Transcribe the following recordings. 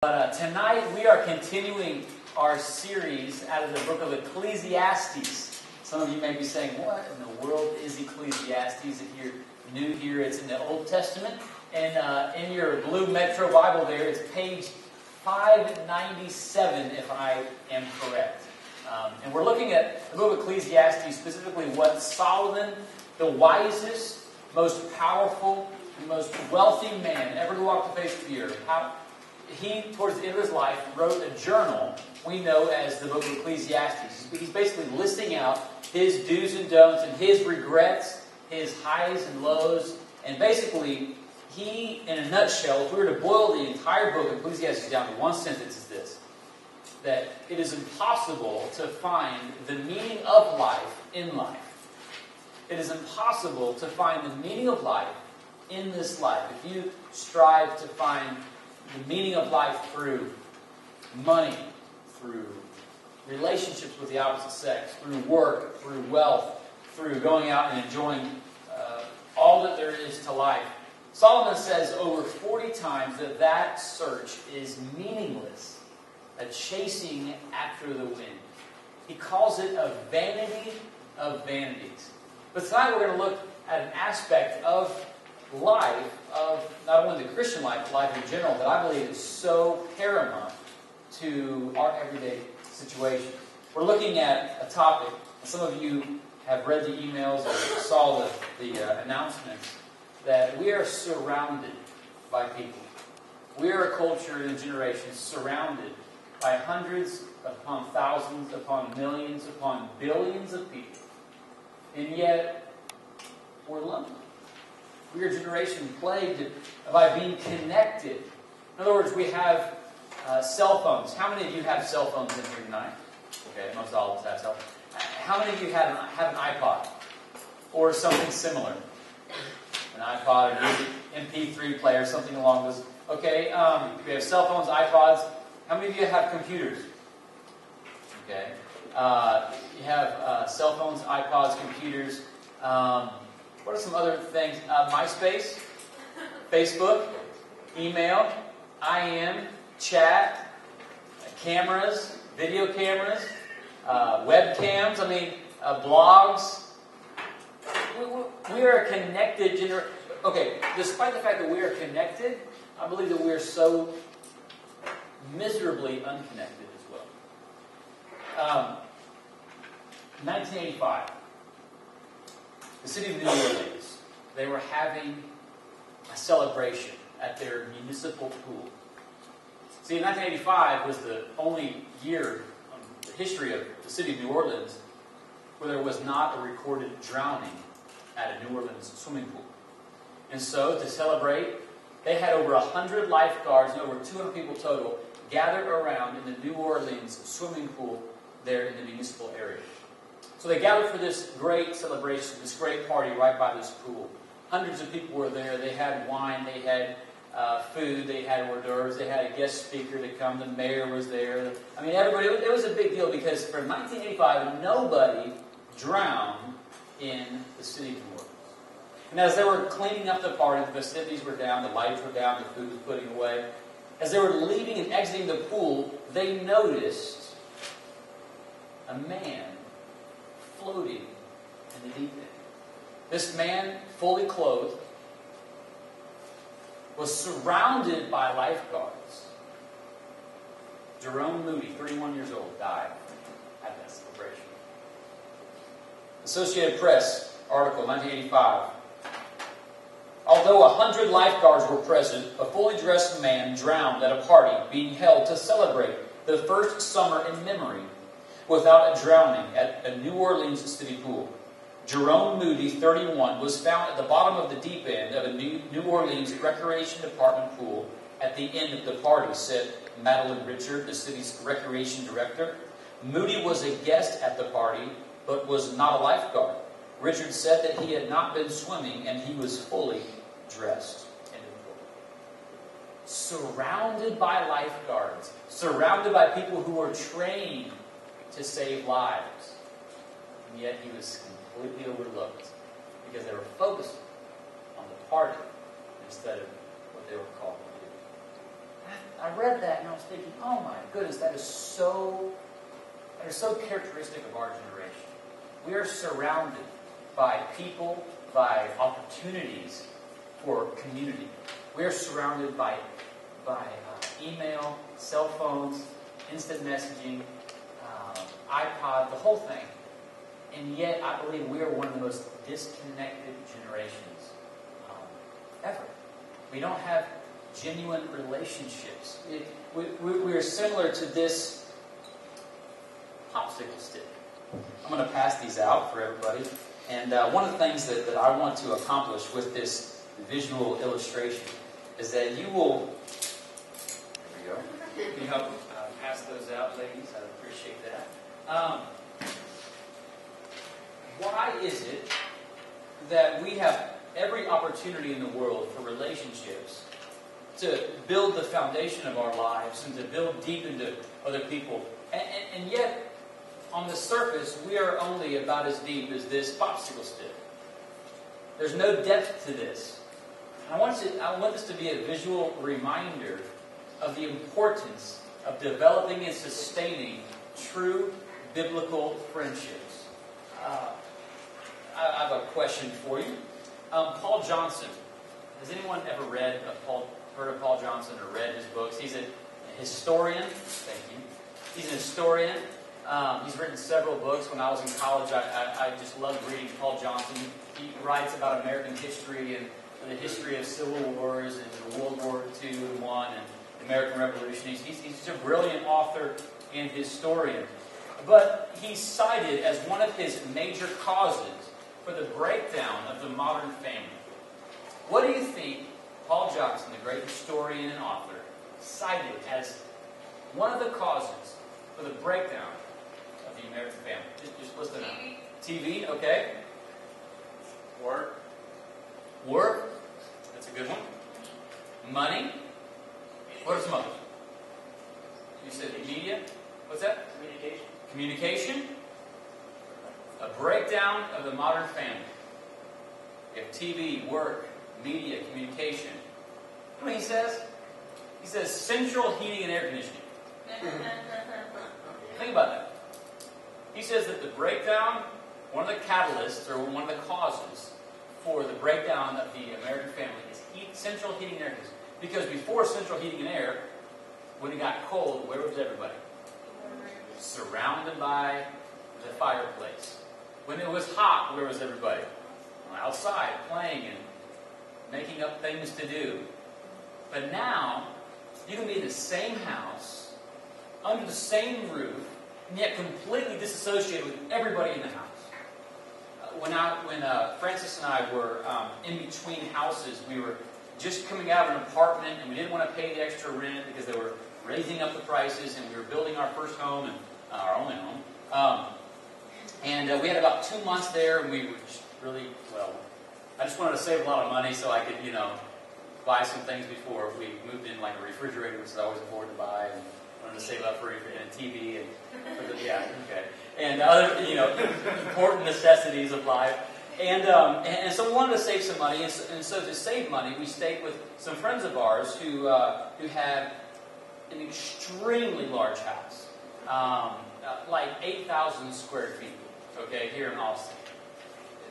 Tonight we are continuing our series out of the book of Ecclesiastes. Some of you may be saying, what in the world is Ecclesiastes? If you're new here, it's in the Old Testament. And in your blue Metro Bible there, it's page 597, if I am correct. And we're looking at the book of Ecclesiastes, specifically what Solomon, the wisest, most powerful, and most wealthy man ever to walk the face of the earth, how he, towards the end of his life, wrote a journal we know as the book of Ecclesiastes. He's basically listing out his do's and don'ts and his regrets, his highs and lows. And basically, he, in a nutshell, if we were to boil the entire book of Ecclesiastes down to one sentence, is this: that it is impossible to find the meaning of life in life. It is impossible to find the meaning of life in this life. If you strive to find the meaning of life through money, through relationships with the opposite sex, through work, through wealth, through going out and enjoying all that there is to life, Solomon says over 40 times that search is meaningless, a chasing after the wind. He calls it a vanity of vanities. But tonight we're going to look at an aspect of life, of not only the Christian life, but life in general, that I believe is so paramount to our everyday situation. We're looking at a topic, and some of you have read the emails or saw the announcements, that we are surrounded by people. We are a culture and a generation surrounded by hundreds upon thousands, upon millions, upon billions of people. And yet, we're lonely. We are a generation plagued by being connected. In other words, we have cell phones. How many of you have cell phones in here tonight? Okay, most all of us have cell phones. How many of you have an iPod or something similar? An iPod, an MP3 player, something along those. Okay, we have cell phones, iPods. How many of you have computers? Okay, you have cell phones, iPods, computers. What are some other things? MySpace, Facebook, email, IM, chat, cameras, video cameras, webcams, blogs. We are a connected generation. Okay, despite the fact that we are connected, I believe that we are so miserably unconnected as well. 1985. The city of New Orleans, they were having a celebration at their municipal pool. See, 1985 was the only year in the history of the city of New Orleans where there was not a recorded drowning at a New Orleans swimming pool. And so, to celebrate, they had over 100 lifeguards and over 200 people total gathered around in the New Orleans swimming pool there in the municipal area. So they gathered for this great celebration, this great party right by this pool. Hundreds of people were there. They had wine, they had food, they had hors d'oeuvres, they had a guest speaker to come. The mayor was there. Everybody. It was a big deal because for 1985, nobody drowned in the city of New Orleans. And as they were cleaning up the party, the festivities were down, the lights were down, the food was putting away. As they were leaving and exiting the pool, they noticed a man floating in the deep end. This man, fully clothed, was surrounded by lifeguards. Jerome Moody, 31 years old, died at that celebration. Associated Press article, 1985. Although 100 lifeguards were present, a fully dressed man drowned at a party being held to celebrate the first summer in memory without a drowning at a New Orleans city pool. Jerome Moody, 31, was found at the bottom of the deep end of a New Orleans Recreation Department pool at the end of the party, said Madeline Richard, the city's recreation director. Moody was a guest at the party, but was not a lifeguard. Richard said that he had not been swimming and he was fully dressed. Surrounded by lifeguards, surrounded by people who were trained to save lives. And yet he was completely overlooked because they were focused on the party instead of what they were called to do. I read that and I was thinking, oh my goodness, that is so characteristic of our generation. We are surrounded by people, by opportunities for community. We are surrounded by email, cell phones, instant messaging, iPod, the whole thing. And yet, I believe we are one of the most disconnected generations ever. We don't have genuine relationships. We are similar to this popsicle stick. I'm going to pass these out for everybody. And one of the things that I want to accomplish with this visual illustration is that you will... There we go. Can you help pass those out, ladies? I'd appreciate that. Why is it that we have every opportunity in the world for relationships to build the foundation of our lives and to build deep into other people, and yet on the surface we are only about as deep as this popsicle stick? There's no depth to this. I want this to be a visual reminder of the importance of developing and sustaining true biblical friendships. I have a question for you. Paul Johnson. Has anyone ever heard of Paul Johnson or read his books? He's a historian. Thank you. He's an historian. He's written several books. When I was in college, I just loved reading Paul Johnson. He writes about American history and the history of civil wars and World War II and I and the American Revolution. He's a brilliant author and historian. But he's cited as one of his major causes for the breakdown of the modern family. What do you think Paul Johnson, the great historian and author, cited as one of the causes for the breakdown of the American family? Just listen up. TV, okay. Work. That's a good one. Money. What are some others? You said media. What's that? Communication. A breakdown of the modern family. You have TV, work, media, communication. You know what he says? He says central heating and air conditioning. Think about that. He says that the breakdown, one of the catalysts or one of the causes for the breakdown of the American family is central heating and air conditioning. Because before central heating and air, when it got cold, where was everybody? Surrounded by the fireplace. When it was hot, where was everybody? Outside, playing and making up things to do. But now, you can be in the same house, under the same roof, and yet completely disassociated with everybody in the house. When Francis and I were in between houses, we were just coming out of an apartment, and we didn't want to pay the extra rent because they were raising up the prices, and we were building our first home and our only home. And we had about 2 months there, and we were just really, I just wanted to save a lot of money so I could, buy some things before we moved in, like a refrigerator, which I always afford to buy, and wanted to save up for a TV and other, important necessities of life. And so we wanted to save some money, and so to save money, we stayed with some friends of ours who have an extremely large house, like 8,000 square feet. Okay, here in Austin.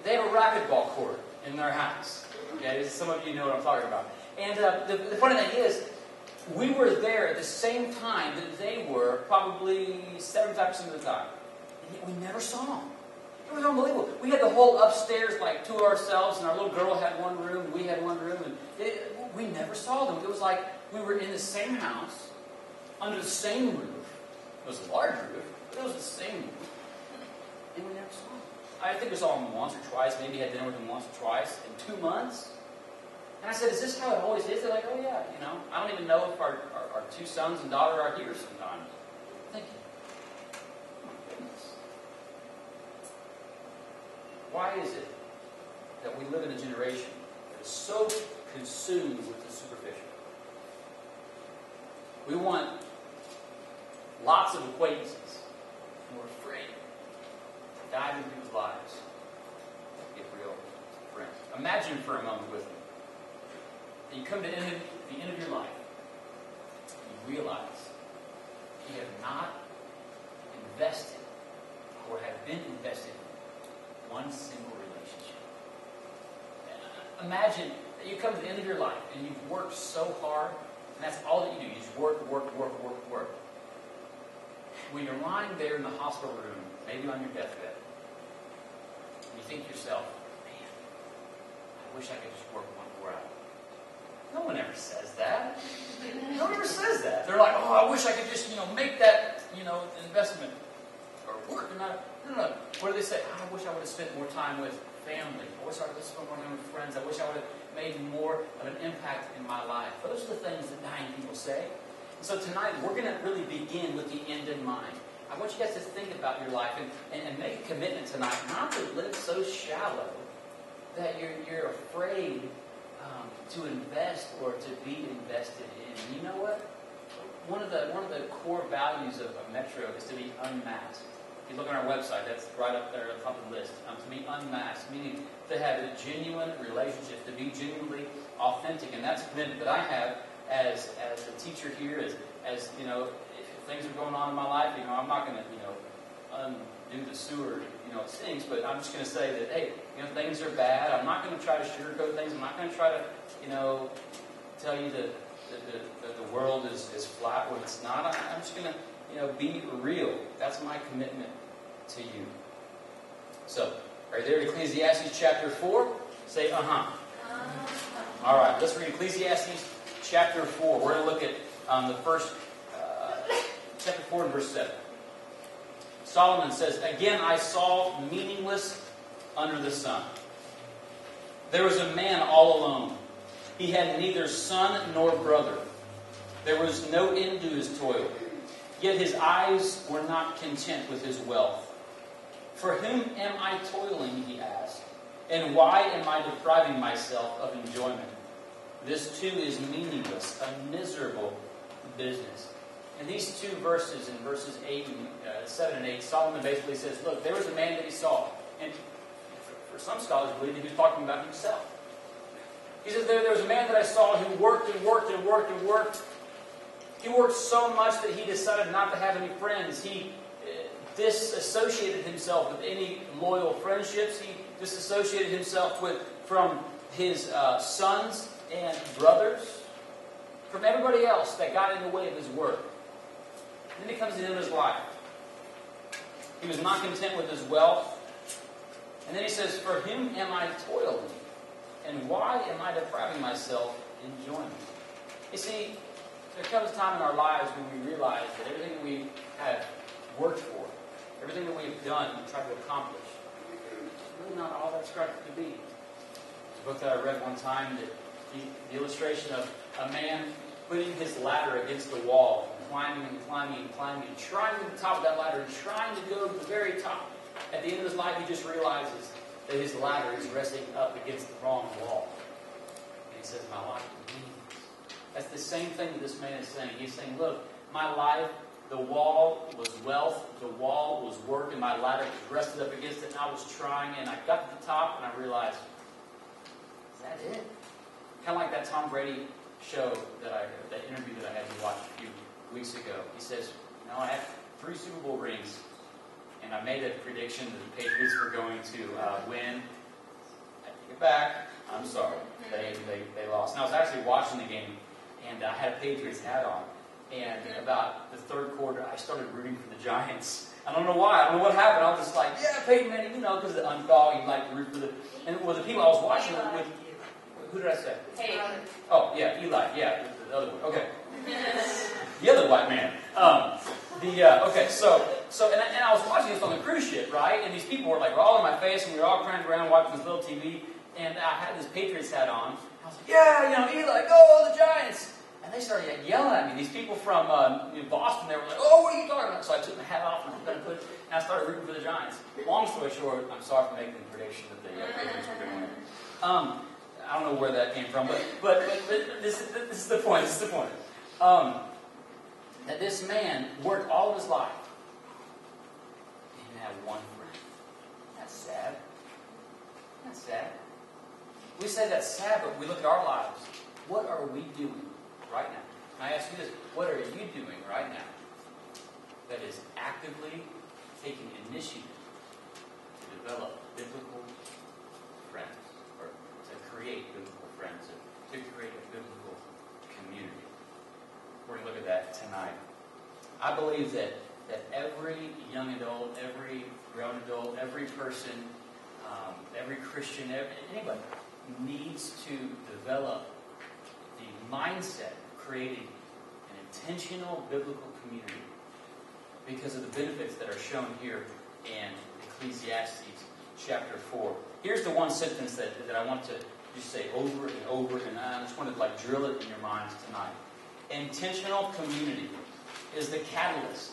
They have a racquetball court in their house. Okay, some of you know what I'm talking about. And the funny thing is, we were there at the same time that they were, probably 75% of the time. And yet we never saw them. It was unbelievable. We had the whole upstairs like to ourselves, and our little girl had one room, and we had one room, and we never saw them. It was like we were in the same house, under the same roof. It was a large roof, but it was the same roof. And we never saw them. I think we saw them once or twice. Maybe had dinner with them once or twice in 2 months. And I said, is this how it always is? They're like, oh yeah, I don't even know if our 2 sons and daughter are here sometimes. Thank you. Oh my goodness. Why is it that we live in a generation that is so consumed with the superficial? We want lots of acquaintances, and we're afraid to dive into people's lives and get real friends. Imagine for a moment with me that you come to the end of your life, realize you have not invested or have been invested in one single relationship. Imagine that you come to the end of your life and you've worked so hard, and that's all that you do. You just work. When you're lying there in the hospital room, maybe on your deathbed, and you think to yourself, man, I wish I could just work one more hour. No one ever says that. No one ever says that. They're like, oh, I wish I could just, make that, investment or work. No. What do they say? Oh, I wish I would have spent more time with family. I wish I would have spent more time with friends. I wish I would have made more of an impact in my life. Those are the things that dying people say. And so tonight, we're going to really begin with the end in mind. I want you guys to think about your life and make a commitment tonight not to live so shallow that you're afraid to invest or to be invested in. You know what? One of the core values of Metro is to be unmasked. If you look on our website, that's right up there at the top of the list. To be unmasked, meaning to have a genuine relationship, to be genuinely authentic. And that's a commitment that I have as a teacher here, as if things are going on in my life, I'm not going to, undo the sewer, it stinks, but I'm just going to say that, hey, things are bad. I'm not going to try to sugarcoat things. I'm not going to try to, tell you that the world is flat when it's not. I'm just going to, be real. That's my commitment to you. So, are you there in Ecclesiastes chapter 4? Say, uh-huh. All right, let's read Ecclesiastes chapter 4. We're going to look at the first, chapter 4 and verse 7. Solomon says, again I saw meaningless under the sun. There was a man all alone. He had neither son nor brother. There was no end to his toil. Yet his eyes were not content with his wealth. For whom am I toiling, he asked, and why am I depriving myself of enjoyment? This too is meaningless, a miserable business. In these two verses, in verses 7 and 8, Solomon basically says, look, there was a man that he saw. And for some scholars believe that he was talking about himself. He says, there was a man that I saw who worked and worked and worked and worked. He worked so much that he decided not to have any friends. He disassociated himself with any loyal friendships. He disassociated himself from his sons and brothers, from everybody else that got in the way of his work. And then he comes to the end of his life. He was not content with his wealth. And then he says, for whom am I toiling? And why am I depriving myself enjoyment? You see, there comes a time in our lives when we realize that everything that we have worked for, everything that we've done and tried to accomplish, is really not all that's going to be. There's a book that I read one time, that the illustration of a man putting his ladder against the wall, climbing and climbing and climbing, and trying to the top of that ladder, and trying to go to the very top. At the end of his life, he just realizes that his ladder is resting up against the wrong wall. And he says, my life is meaningless. That's the same thing that this man is saying. He's saying, look, my life, the wall was wealth, the wall was work, and my ladder was rested up against it, and I was trying, and I got to the top, and I realized, is that it? Kind of like that Tom Brady show, that interview that I had to watch a few weeks ago. He says, I have 3 Super Bowl rings, and I made a prediction that the Patriots were going to win. I take it back. I'm sorry. They lost. And I was actually watching the game, and I had a Patriots hat on. And about the third quarter, I started rooting for the Giants. I don't know why. I don't know what happened. I was just like, yeah, Peyton Manning, because of the unthaw, you like to root for the... And with the people I was watching with... Who did I say? Hey. Oh, yeah, Eli. Yeah, the other one. Okay. The other white man. Okay, so and I was watching this on the cruise ship, right? And these people were all in my face, and we were all crammed around watching this little TV. And I had this Patriots hat on. I was like, yeah, Eli, go the Giants! And they started yelling at me. These people from Boston, they were like, oh, what are you talking about? So I took my hat off and I started rooting for the Giants. Long story short, I'm sorry for making the prediction that the Patriots were going to win. I don't know where that came from, but this is the point. This is the point. That this man worked all of his life. He didn't have one friend. That's sad. That's sad. We say that's sad, but we look at our lives. What are we doing right now? I ask you this, what are you doing right now that is actively taking initiative to develop biblical friends, or to create biblical friends, to create a biblical community? We're going to look at that tonight. I believe that every young adult, every grown adult, every person, every Christian, anybody needs to develop the mindset of creating an intentional biblical community because of the benefits that are shown here in Ecclesiastes chapter 4. Here's the one sentence that I want to just say over and over, and I just want to drill it in your minds tonight. Intentional community is the catalyst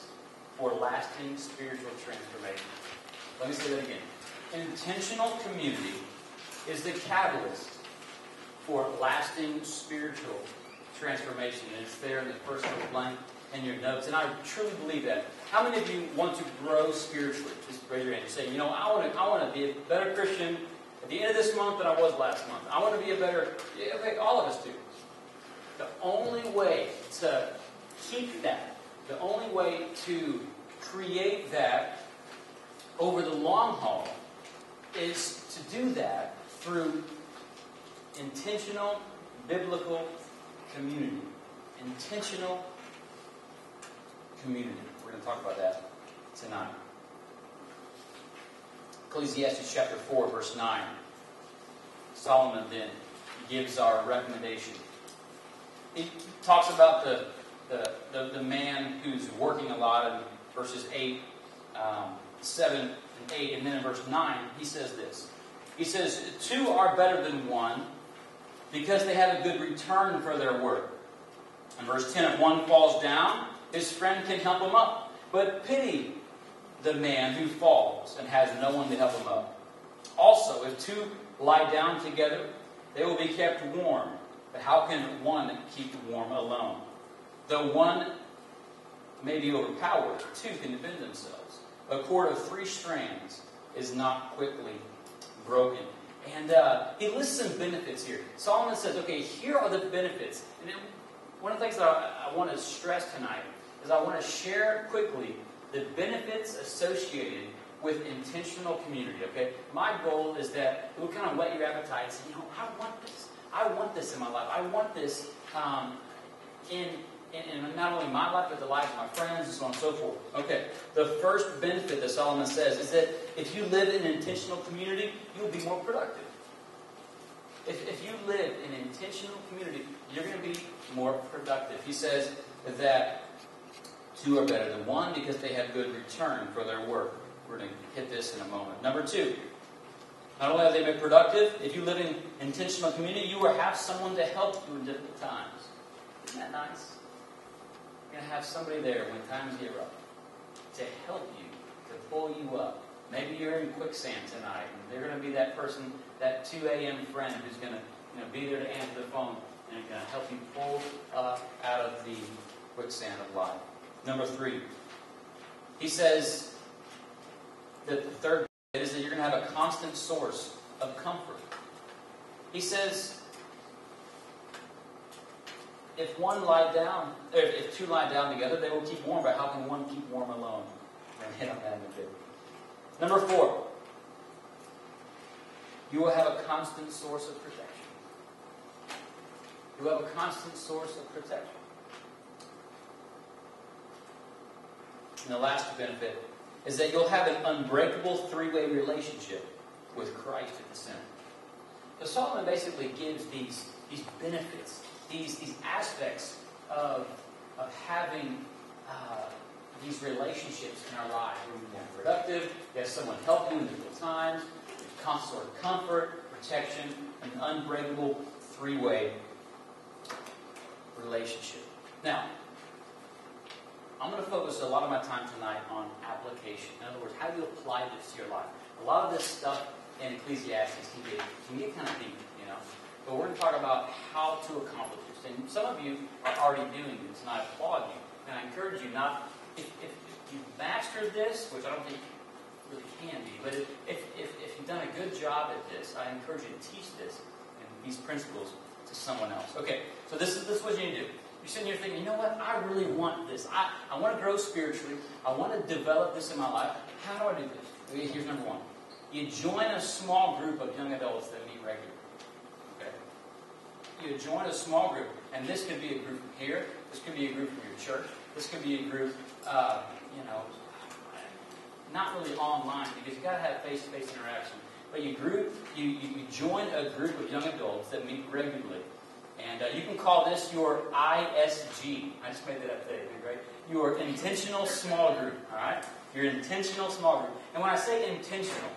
for lasting spiritual transformation. Let me say that again. Intentional community is the catalyst for lasting spiritual transformation. And it's there in the first little blank in your notes. And I truly believe that. How many of you want to grow spiritually? Just raise your hand and say, I want to be a better Christian at the end of this month than I was last month. I want to be a better... Okay, all of us do. The only way to keep that, the only way to create that over the long haul is to do that through intentional biblical community. Intentional community. We're going to talk about that tonight. Ecclesiastes chapter 4, verse 9. Solomon then gives our recommendation. He talks about the man who's working a lot in verses 8, 7, and 8. And then in verse 9, he says this. He says, 2 are better than 1 because they have a good return for their work. In verse 10, if one falls down, his friend can help him up. But pity the man who falls and has no one to help him up. Also, if 2 lie down together, they will be kept warm. But how can one keep warm alone? Though one may be overpowered, 2 can defend themselves. A cord of 3 strands is not quickly broken. And he lists some benefits here. Solomon says, okay, here are the benefits. And one of the things that I want to stress tonight is I want to share quickly the benefits associated with intentional community. Okay, my goal is that it will kind of whet your appetite and say, I want this. I want this in my life. I want this in not only my life, but the life of my friends, and so on and so forth. Okay, the first benefit that Solomon says is that if you live in an intentional community, you will be more productive. If you live in an intentional community, you're going to be more productive. He says that 2 are better than 1 because they have good return for their work. We're going to hit this in a moment. Number 2, not only are they productive, if you live in intentional community, you will have someone to help you in difficult times. Isn't that nice? You're going to have somebody there when times get rough to help you, to pull you up. Maybe you're in quicksand tonight, and they're going to be that person, that 2 a.m. friend who's going to be there to answer the phone and going to help you pull up out of the quicksand of life. Number 3, he says that the third is that you're going to have a constant source of comfort. He says, if 2 lie down together, they will keep warm. But how can one keep warm alone? We're going to hit on that in a bit. Number 4, you will have a constant source of protection. You will have a constant source of protection. And the last benefit is that you'll have an unbreakable 3-way relationship with Christ at the center. So Solomon basically gives these benefits, these aspects of having these relationships in our lives. We're more productive, you have someone help you in difficult times, constant sort of comfort, protection, an unbreakable 3-way relationship. Now, I'm going to focus a lot of my time tonight on application. In other words, how do you apply this to your life? A lot of this stuff in Ecclesiastes can get kind of deep, But we're going to talk about how to accomplish this. And some of you are already doing this, and I applaud you. And I encourage you not, if you've mastered this, which I don't think you really can be, but if you've done a good job at this, I encourage you to teach this and these principles to someone else. Okay, so this is what you need to do. You're sitting here thinking, you know what? I really want this. I want to grow spiritually. I want to develop this in my life. How do I do this? Here's number one. You join a small group of young adults that meet regularly. Okay? You join a small group. And this could be a group from here. This could be a group from your church. This could be a group, not really online, because you've got to have face-to-face interaction. But you join a group of young adults that meet regularly. And you can call this your ISG. I just made that up today, right? Your intentional small group, all right? Your intentional small group. And when I say intentional,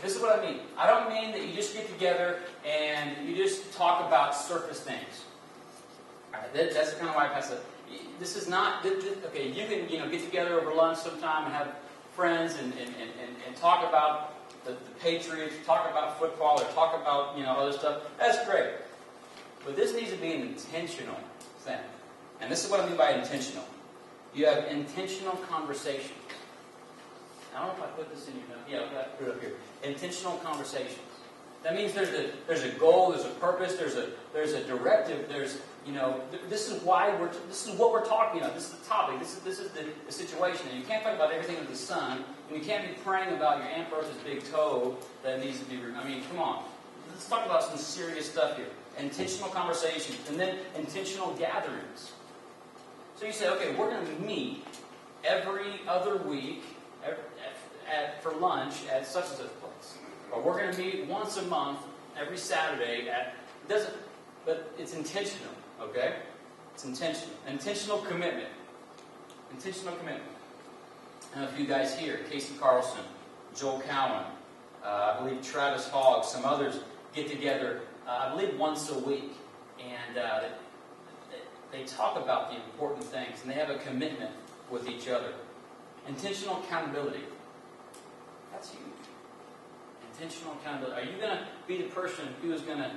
this is what I mean. I don't mean that you just get together and you just talk about surface things. All right, that's kind of why I pass it. This is not, okay, you can get together over lunch sometime and have friends and talk about the Patriots, talk about football, or talk about other stuff. That's great. But this needs to be an intentional thing. And this is what I mean by intentional. You have intentional conversations. I don't know if I put this in your notes. Yeah, I've got to put it up here. Intentional conversations. That means there's a goal, there's a purpose, there's a directive, this is what we're talking about. This is the topic. This is the situation. And you can't talk about everything under the sun, and you can't be praying about your Aunt Bertha's big toe that needs to be removed. I mean, come on. Let's talk about some serious stuff here. Intentional conversations, and then intentional gatherings. So you say, okay, we're going to meet every other week for lunch at such and such place. Or we're going to meet once a month, every Saturday but it's intentional, okay? It's intentional. Intentional commitment. Intentional commitment. And a few guys here, Casey Carlson, Joel Cowan, I believe Travis Hogg, some others get together, I believe once a week. And they talk about the important things, and they have a commitment with each other. Intentional accountability. That's huge. Intentional accountability. Are you going to be the person who is going to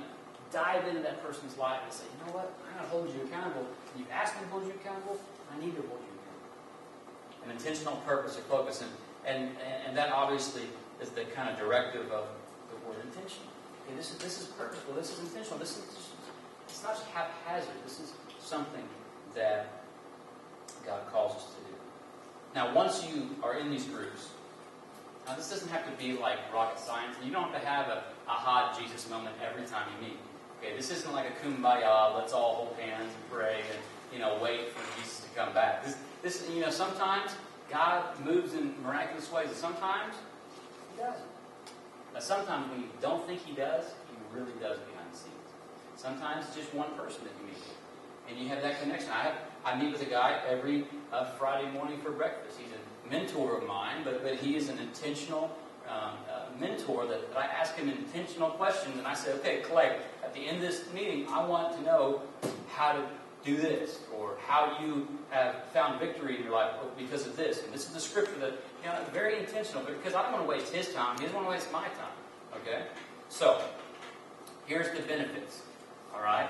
dive into that person's life and say, you know what, I'm going to hold you accountable. You asked me to hold you accountable, I need to hold you accountable. An intentional purpose or focus. And that obviously is the kind of directive of the word intentional. Okay, this is purposeful. This is intentional. It's not just haphazard. This is something that God calls us to do. Now, once you are in these groups, now this doesn't have to be like rocket science. You don't have to have a aha Jesus moment every time you meet. Okay, this isn't like a kumbaya, let's all hold hands and pray and wait for Jesus to come back. This sometimes God moves in miraculous ways, and sometimes He doesn't. Now, sometimes when you don't think He does, He really does behind the scenes. Sometimes it's just one person that you meet with, and you have that connection. I meet with a guy every Friday morning for breakfast. He's a mentor of mine, but he is an intentional mentor that I ask him intentional questions, and I say, okay, Clay, at the end of this meeting, I want to know how to do this, or how you have found victory in your life because of this. And this is the scripture that, very intentional, because I don't want to waste his time. He doesn't want to waste my time. Okay? So, here's the benefits. All right?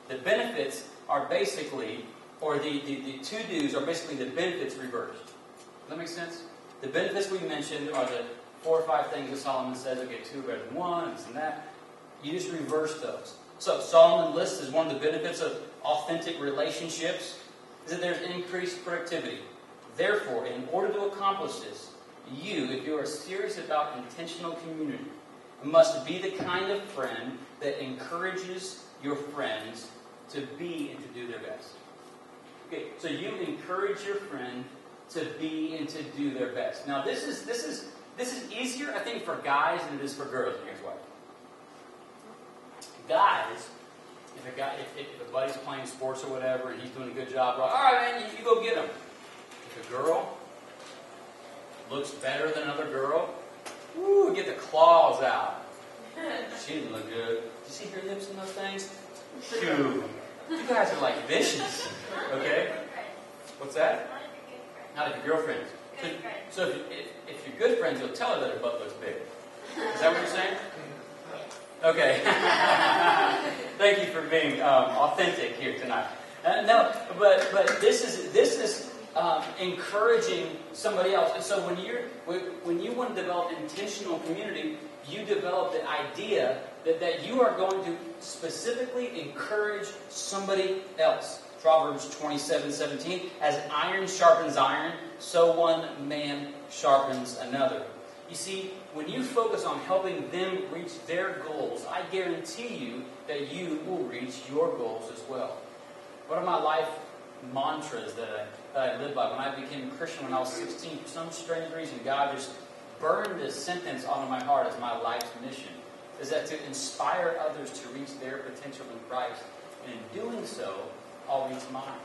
The benefits are basically, or the to-dos are basically the benefits reversed. Does that make sense? The benefits we mentioned are the 4 or 5 things that Solomon says, okay, 2 better than 1, this and that. You just reverse those. So Solomon lists as one of the benefits of authentic relationships is that there's increased productivity. Therefore, in order to accomplish this, if you are serious about intentional community, must be the kind of friend that encourages your friends to be and to do their best. Okay, so you encourage your friend to be and to do their best. Now, this is easier, I think, for guys than it is for girls. And here's why. Guys, if a buddy's playing sports or whatever, and he's doing a good job, all right, man, you go get him. If a girl looks better than another girl, woo, get the claws out. She didn't look good. Did you see her lips in those things? Phew. You guys are like vicious. Okay? What's that? Not if you're girlfriends. So if you're good friends, you'll tell her that her butt looks big. Is that what you're saying? Okay. Thank you for being authentic here tonight. No, but this is encouraging somebody else. And so when you want to develop intentional community, you develop the idea that you are going to specifically encourage somebody else. Proverbs 27:17, as iron sharpens iron, so one man sharpens another. You see, when you focus on helping them reach their goals, I guarantee you that you will reach your goals as well. One of my life mantras that I live by, when I became a Christian when I was 16, for some strange reason, God just burned this sentence onto my heart as my life's mission, is that to inspire others to reach their potential in Christ. And in doing so, I'll reach mine.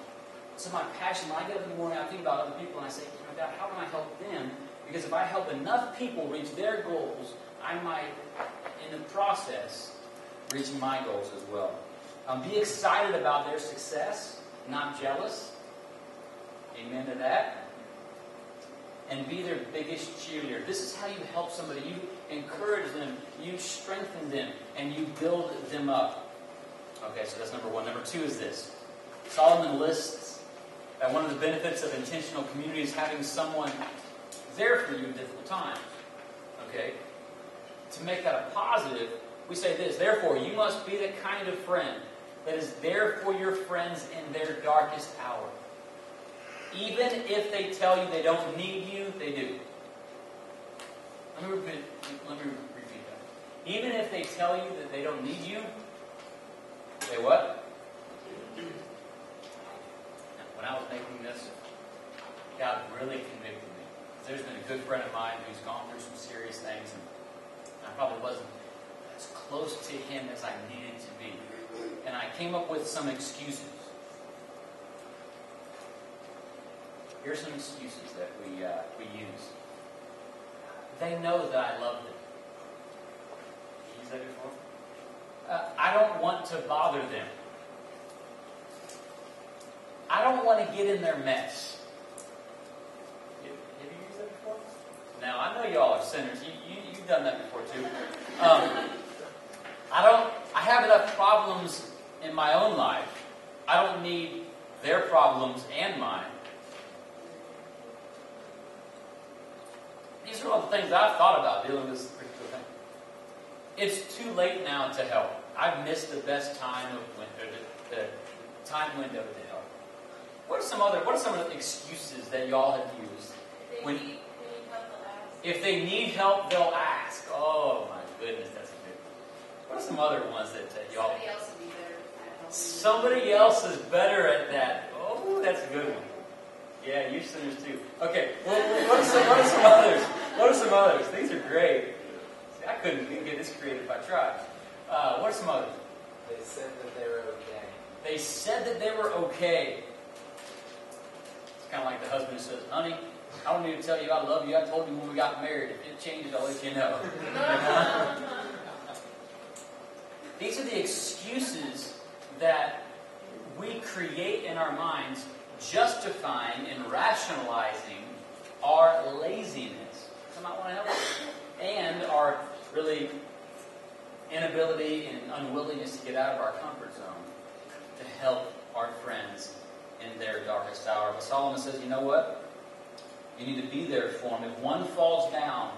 So my passion, when I get up in the morning, I think about other people and I say, God, how can I help them? Because if I help enough people reach their goals, I might, in the process, reach my goals as well. Be excited about their success, not jealous. Amen to that. And be their biggest cheerleader. This is how you help somebody. You encourage them, you strengthen them, and you build them up. Okay, so that's number one. Number two is this. Solomon lists that one of the benefits of intentional community is having someone there for you in difficult times. Okay? To make that a positive, we say this: therefore, you must be the kind of friend that is there for your friends in their darkest hour. Even if they tell you they don't need you, they do. Let me repeat that. Even if they tell you that they don't need you, they what? When I was making this, God really convicted me. There's been a good friend of mine who's gone through some serious things, and I probably wasn't as close to him as I needed to be. And I came up with some excuses. Here's some excuses that we use. They know that I love them. You used that before? I don't want to bother them. I don't want to get in their mess. Have you used that before? Now, I know you all are sinners. You've done that before too. I have enough problems in my own life. I don't need their problems and mine. These are all the things I've thought about dealing with this particular thing. It's too late now to help. I've missed the best time of winter, the time window to help. What are some of the excuses that y'all have used? If they need help, they'll ask. Oh my goodness, that's a good one. What are some other ones that y'all? Somebody else would be better at helping. Somebody else is better at that. Oh, that's a good one. Yeah, you sinners too. Okay, well, what are some others? What are some others? These are great. See, I couldn't get this creative if I tried. What are some others? They said that they were okay. They said that they were okay. It's kind of like the husband who says, honey, I don't need to tell you I love you. I told you when we got married. If it changes, I'll let you know. These are the excuses that we create in our minds, justifying and rationalizing our laziness. Some might want to help us. And our really inability and unwillingness to get out of our comfort zone to help our friends in their darkest hour. But Solomon says, you know what? You need to be there for them. If one falls down,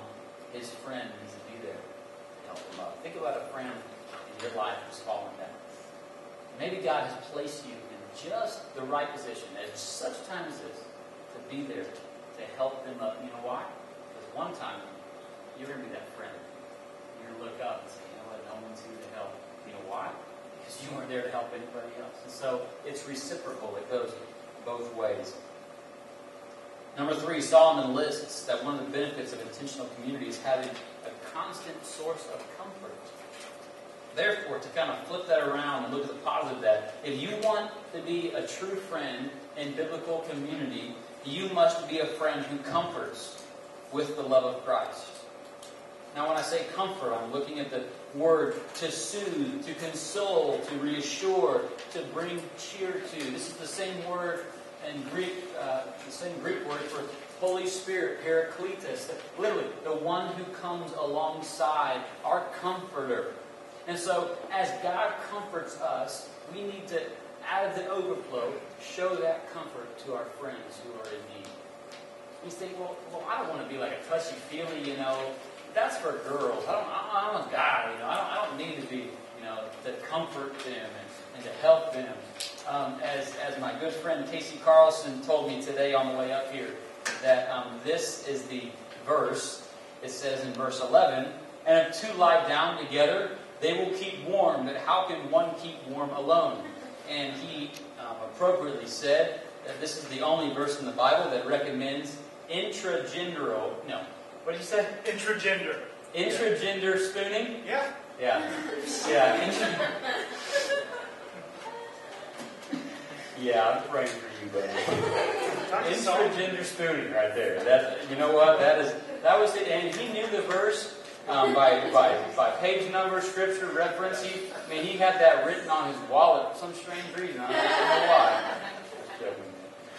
his friend needs to be there to help him up. Think about a friend in your life who's fallen down. Maybe God has placed you in just the right position at such time as this to be there to help them up. You know why? Because one time you're going to be that friend. You're going to look up and say, you know what, no one's here to help. You know why? Because you weren't there to help anybody else. And so it's reciprocal. It goes both ways. Number 3, Solomon lists that one of the benefits of intentional community is having a constant source of comfort. Therefore, to kind of flip that around and look at the positive of that, if you want to be a true friend in biblical community, you must be a friend who comforts with the love of Christ. Now, when I say comfort, I'm looking at the word to soothe, to console, to reassure, to bring cheer to. This is the same word in Greek, the same Greek word for Holy Spirit, Paracletus, literally the one who comes alongside, our comforter. And so, as God comforts us, we need to, out of the overflow, show that comfort to our friends who are in need. You think, well, I don't want to be like a touchy-feely, that's for girls. I'm a guy, I don't need to be, to comfort them and to help them. as my good friend Casey Carlson told me today on the way up here, that this is the verse. It says in verse 11, "And if two lie down together, they will keep warm. But how can one keep warm alone?" And he appropriately said that this is the only verse in the Bible that recommends intragender. No, what did you say? Intragender. Intragender spooning? Yeah. Yeah. Yeah. Yeah, I'm praying for you, buddy. Intragender spooning right there. That, you know what? That was it. And he knew the verse by page number, scripture, reference. He had that written on his wallet for some strange reason. I don't know why.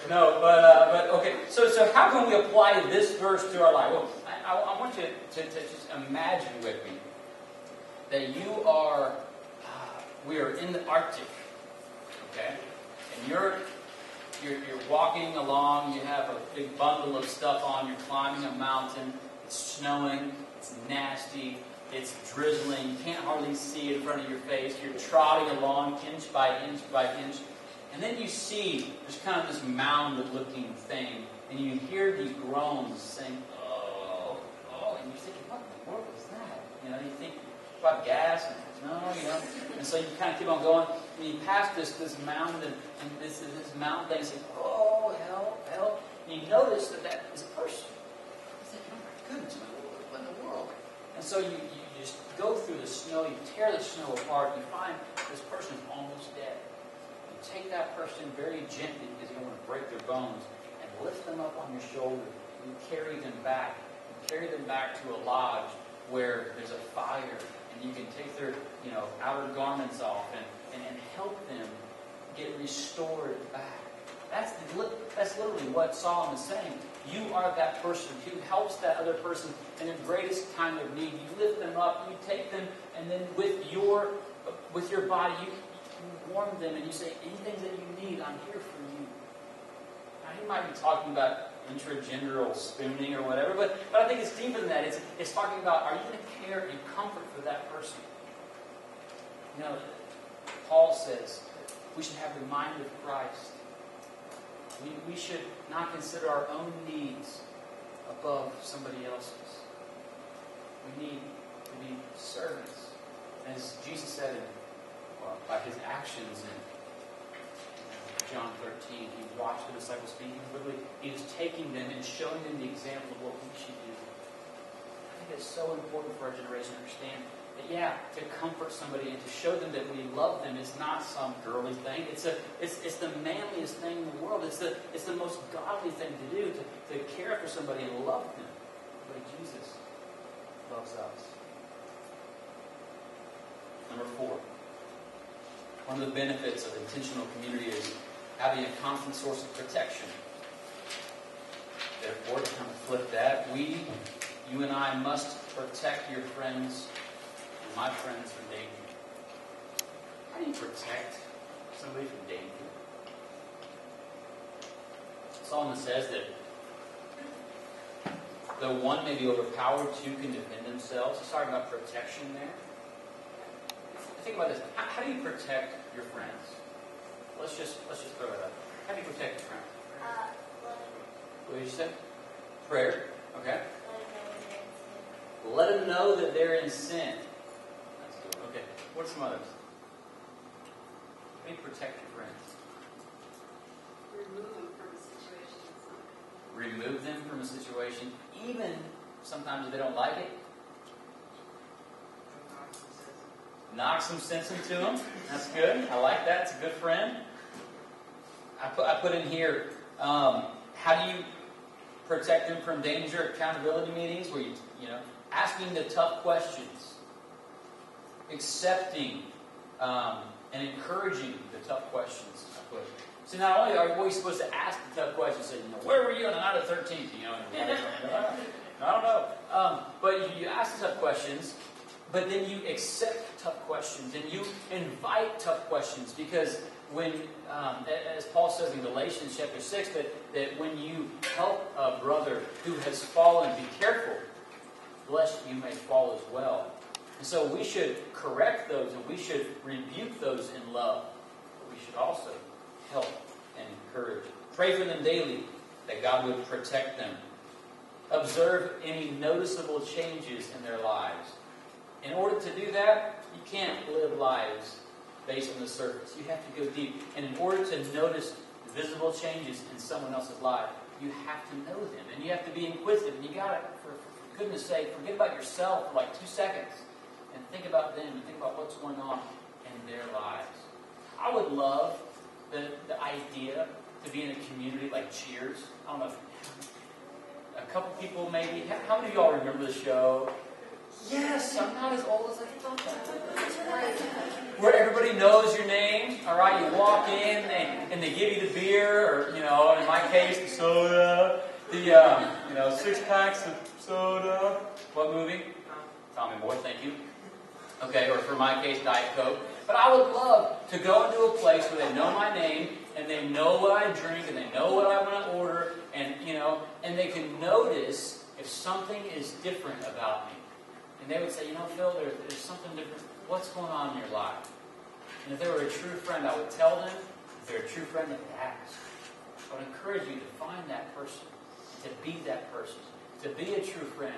No, but okay. So how can we apply this verse to our life? Well, I want you to just imagine with me that we are in the Arctic, okay, and you're walking along. You have a big bundle of stuff on. You're climbing a mountain. It's snowing. It's nasty. It's drizzling. You can't hardly see in front of your face. You're trotting along inch by inch by inch. And then you see there's kind of this mound-looking thing, and you hear these groans saying, "Oh, oh," and you're thinking, "What in the world is that?" You think about gas, and and so you kind of keep on going, and you pass this mound, and this mountain thing, saying, "Oh, help, help," and you notice that is a person. You think, "Oh my goodness, what in the world?" And so you just go through the snow, you tear the snow apart, you find this person is almost dead. Take that person very gently, because you don't want to break their bones, and lift them up on your shoulder and carry them back. And carry them back to a lodge where there's a fire, and you can take their outer garments off and help them get restored back. That's literally what Solomon is saying. You are that person who helps that other person in their greatest time of need. You lift them up, you take them, and then with your body, you warm them, and you say, "Anything that you need, I'm here for you." Now, he might be talking about intragenderal spooning or whatever, but I think it's deeper than that. It's talking about, are you going to care and comfort for that person? Paul says we should have the mind of Christ. We should not consider our own needs above somebody else's. We need to be servants. As Jesus said by his actions in John 13, he watched the disciples speaking quickly. He was taking them and showing them the example of what we should do. I think it's so important for our generation to understand that, to comfort somebody and to show them that we love them is not some girly thing. It's the manliest thing in the world. It's the most godly thing to do, to care for somebody and love them the way Jesus loves us. Number 4. One of the benefits of intentional community is having a constant source of protection. Therefore, to kind of flip that, you and I must protect your friends and my friends from danger. How do you protect somebody from danger? Solomon says that though one may be overpowered, two can defend themselves. He's talking about protection there. Think about this. How do you protect your friends? Let's just throw it up. How do you protect your friends? What did you say? Prayer. Okay. Let them know that they're in sin. That's good. Okay. What are some others? How do you protect your friends? Remove them from a situation. Remove them from a situation, even sometimes if they don't like it. Knock some sense into them. That's good. I like that. It's a good friend. I put in here, how do you protect them from danger at accountability meetings where you asking the tough questions, accepting and encouraging the tough questions. I put. So not only are we supposed to ask the tough questions, say, where were you on the night of the 13th? I don't know. But you ask the tough questions. But then you accept tough questions and you invite tough questions, because when, as Paul says in Galatians chapter 6, that when you help a brother who has fallen, be careful, lest you may fall as well. And so we should correct those and we should rebuke those in love. But we should also help and courage. Pray for them daily, that God would protect them. Observe any noticeable changes in their lives. In order to do that, you can't live lives based on the surface. You have to go deep. And in order to notice visible changes in someone else's life, you have to know them. And you have to be inquisitive. And you got to, for goodness sake, forget about yourself for like 2 seconds. And think about them and think about what's going on in their lives. I would love the idea to be in a community like Cheers. I don't know, a couple people maybe. How many of y'all remember the show? Yes, I'm not as old as I thought that. That's great. Where everybody knows your name, all right? You walk in and they give you the beer, or, you know, in my case, the soda, the 6 packs of soda. What movie? Tommy Boy, thank you. Okay, or for my case, Diet Coke. But I would love to go into a place where they know my name, and they know what I drink, and they know what I want to order, and, you know, and they can notice if something is different about me. And they would say, you know, Phil, there's something different. What's going on in your life? And if they were a true friend, I would tell them. If they're a true friend, they would ask. I would encourage you to find that person, to be that person. To be a true friend,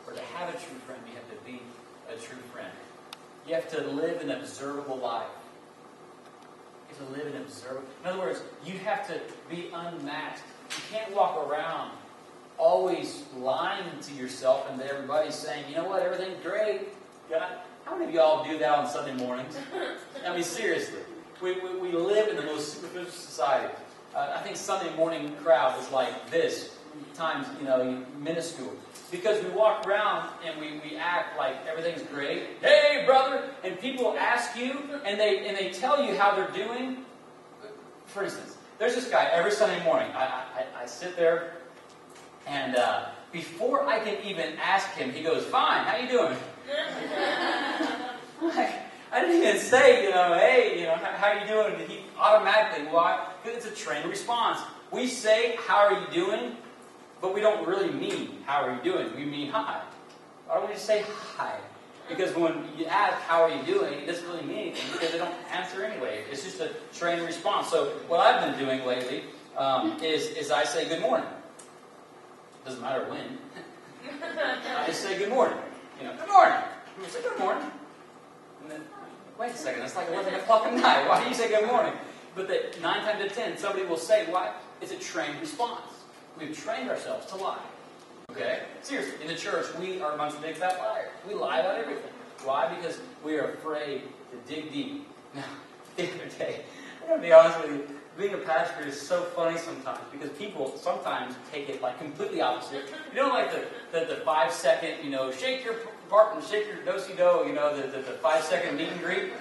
or to have a true friend, you have to be a true friend. You have to live an observable life. You have to live an observable. In other words, you have to be unmasked. You can't walk around always lying to yourself and to everybody saying, you know what, everything's great. God, how many of y'all do that on Sunday mornings? I mean, seriously. We live in the most superficial society. I think Sunday morning crowd is like this, times, minuscule. Because we walk around and we act like everything's great. Hey, brother! And people ask you, and they tell you how they're doing. For instance, there's this guy every Sunday morning. I sit there, and before I can even ask him, he goes, "Fine, how you doing?" I didn't even say, hey, how you doing? And he automatically, why? Because it's a trained response. We say, how are you doing? But we don't really mean, how are you doing? We mean, hi. Why don't we just say hi? Because when you ask, how are you doing, it doesn't really mean anything because they don't answer anyway. It's just a trained response. So what I've been doing lately is I say good morning. Doesn't matter when. I just say good morning. Good morning. People say good morning. And then, wait a second, it's like 11 o'clock at night. Why do you say good morning? But 9 times out of 10, somebody will say, why? It's a trained response. We've trained ourselves to lie. Okay? Seriously, in the church, we are a bunch of big fat liars. We lie about everything. Why? Because we are afraid to dig deep. Now, the other day, I'm going to be honest with you, being a pastor is so funny sometimes because people sometimes take it like completely opposite. You know, like the 5-second, shake your part and shake your do-si-do, the 5-second meet and greet.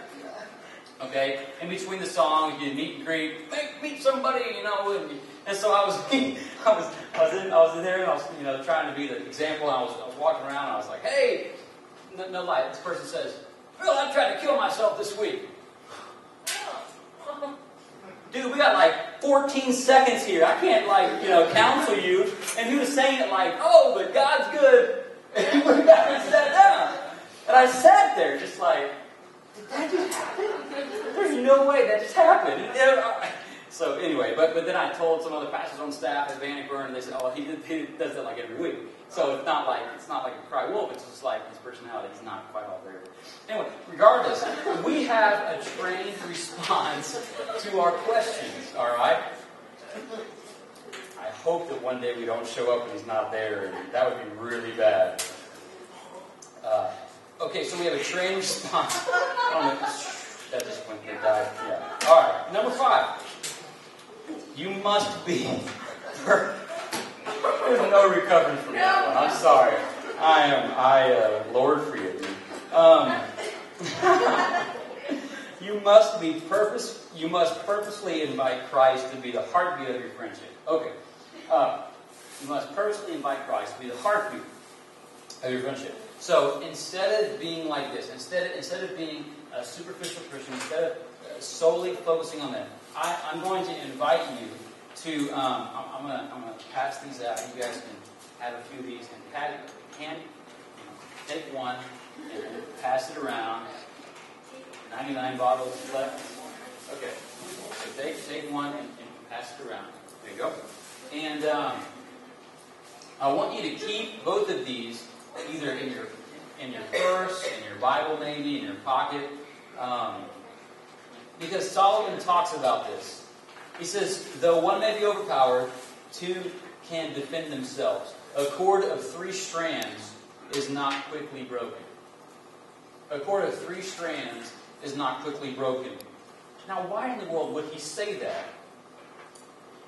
Okay? In between the songs, you meet and greet, meet somebody, and so I was in there and I was, trying to be the example. And I was walking around and I was like, hey, no lie. This person says, Phil, I tried to kill myself this week. Dude, we got like 14 seconds here. I can't counsel you. And he was saying it like, oh, but God's good. And he went back and sat down. And I sat there just like, did that just happen? There's no way that just happened. So anyway, but then I told some other pastors on staff at Bannockburn, and they said, oh, he does that like every week. So it's not like a cry wolf. It's just like his personality is not quite all there. Anyway, regardless, we have a trained response to our questions. All right. I hope that one day we don't show up and he's not there, and that would be really bad. Okay, so we have a trained response. That just went through died. Yeah. All right. Number 5. You must be. There's no recovering from that one. I'm sorry. Lord forgive me. You must purposely invite Christ to be the heartbeat of your friendship. Okay. You must purposely invite Christ to be the heartbeat of your friendship. So instead of being like this, instead of being a superficial Christian, instead of solely focusing on that, I'm going to invite you to. I'm going to pass these out. You guys can have a few of these and take one and pass it around. 99 bottles left. Okay. take one and pass it around. There you go. And I want you to keep both of these either in your purse, in your Bible maybe, in your pocket. Because Solomon talks about this. He says, though one may be overpowered, two can defend themselves. A cord of 3 strands is not quickly broken. A cord of 3 strands is not quickly broken. Now, why in the world would he say that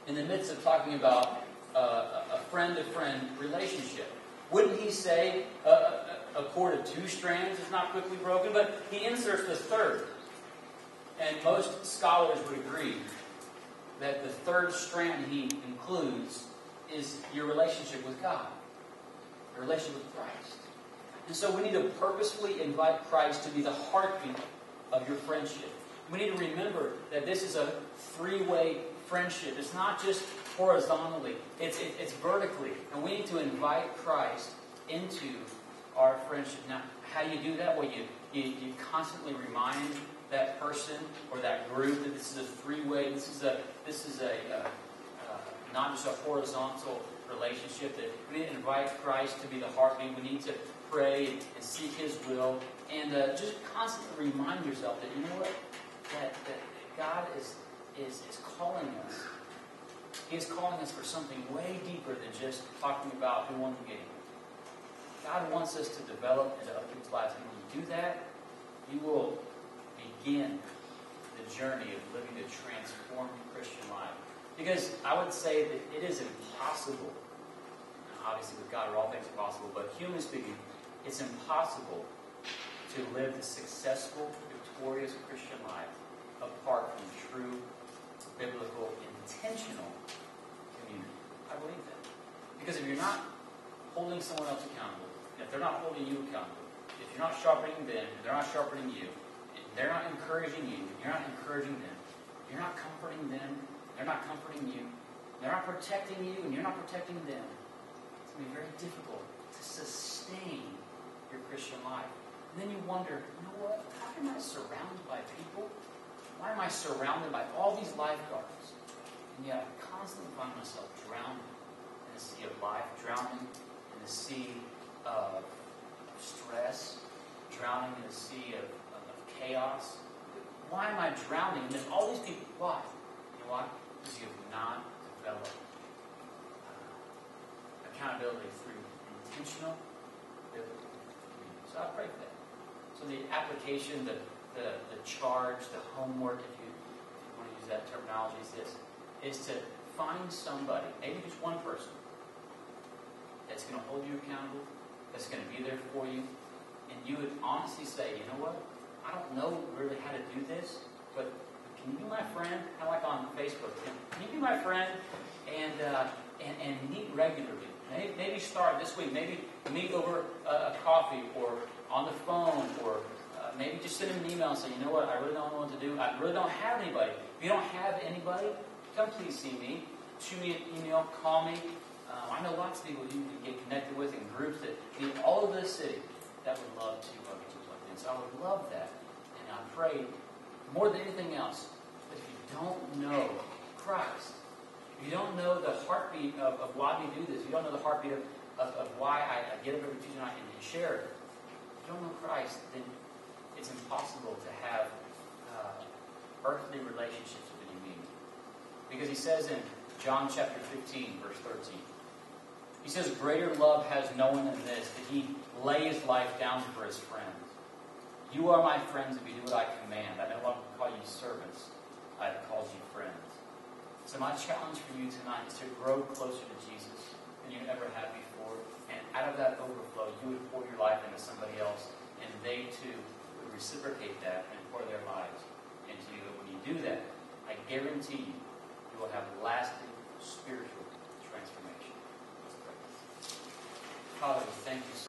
in the midst of talking about a friend-to-friend relationship? Wouldn't he say a cord of 2 strands is not quickly broken? But he inserts the third. And most scholars would agree that the third strand he includes is your relationship with God, your relationship with Christ. And so we need to purposefully invite Christ to be the heartbeat of your friendship. We need to remember that this is a 3-way friendship. It's not just horizontally, it's vertically. And we need to invite Christ into our friendship. Now, how do you do that? Well, you constantly remind that person or that group that this is a 3-way. This is a not just a horizontal relationship. That we need to invite Christ to be the heartbeat. We need to pray and seek His will, and just constantly remind yourself that you know what, that God is calling us. He is calling us for something way deeper than just talking about who won the game. God wants us to develop into other people's lives, and when you do that, you will begin the journey of living a transformed Christian life. Because I would say that it is impossible, obviously with God all things are possible, but humanly speaking, it's impossible to live the successful, victorious Christian life apart from true, biblical, intentional community. I believe that. Because if you're not holding someone else accountable, if they're not holding you accountable, if you're not sharpening them, if they're not sharpening you, they're not encouraging you, you're not encouraging them, you're not comforting them, they're not comforting you, they're not protecting you, and you're not protecting them, it's going to be very difficult to sustain your Christian life. And then you wonder, you know what, how am I surrounded by people? Why am I surrounded by all these lifeguards? And yet I constantly find myself drowning in the sea of life, drowning in the sea of stress, drowning in the sea of chaos. Why am I drowning in this? All these people. Why? You know why? Because you have not developed accountability through intentional biblical community. So I pray for that. So the application, the charge, the homework, if you want to use that terminology, is this: is to find somebody, maybe just one person, that's going to hold you accountable, that's going to be there for you, and you would honestly say, you know what? I don't know really how to do this, but can you be my friend? Kind of like on Facebook. Can you be my friend and meet regularly? Maybe start this week. Maybe meet over a coffee or on the phone, or maybe just send them an email and say, you know what, I really don't know what to do. I really don't have anybody. If you don't have anybody, come please see me. Shoot me an email. Call me. I know lots of people you can get connected with in groups that meet all over the city that would love to get you plugged in. So I would love that. And I pray more than anything else that if you don't know Christ, if you don't know the heartbeat of why we do this, you don't know the heartbeat of why I get up every Tuesday night and share it, if you don't know Christ, then it's impossible to have earthly relationships with any meaning. Because he says in John chapter 15, verse 13, he says, greater love has no one than this, that he lay his life down for his friends. You are my friends if you do what I command. I no longer call you servants. I have called you friends. So my challenge for you tonight is to grow closer to Jesus than you ever have before. And out of that overflow, you would pour your life into somebody else. And they too would reciprocate that and pour their lives into you. And when you do that, I guarantee you, you will have lasting spiritual transformation. Let's pray. Father, we thank you so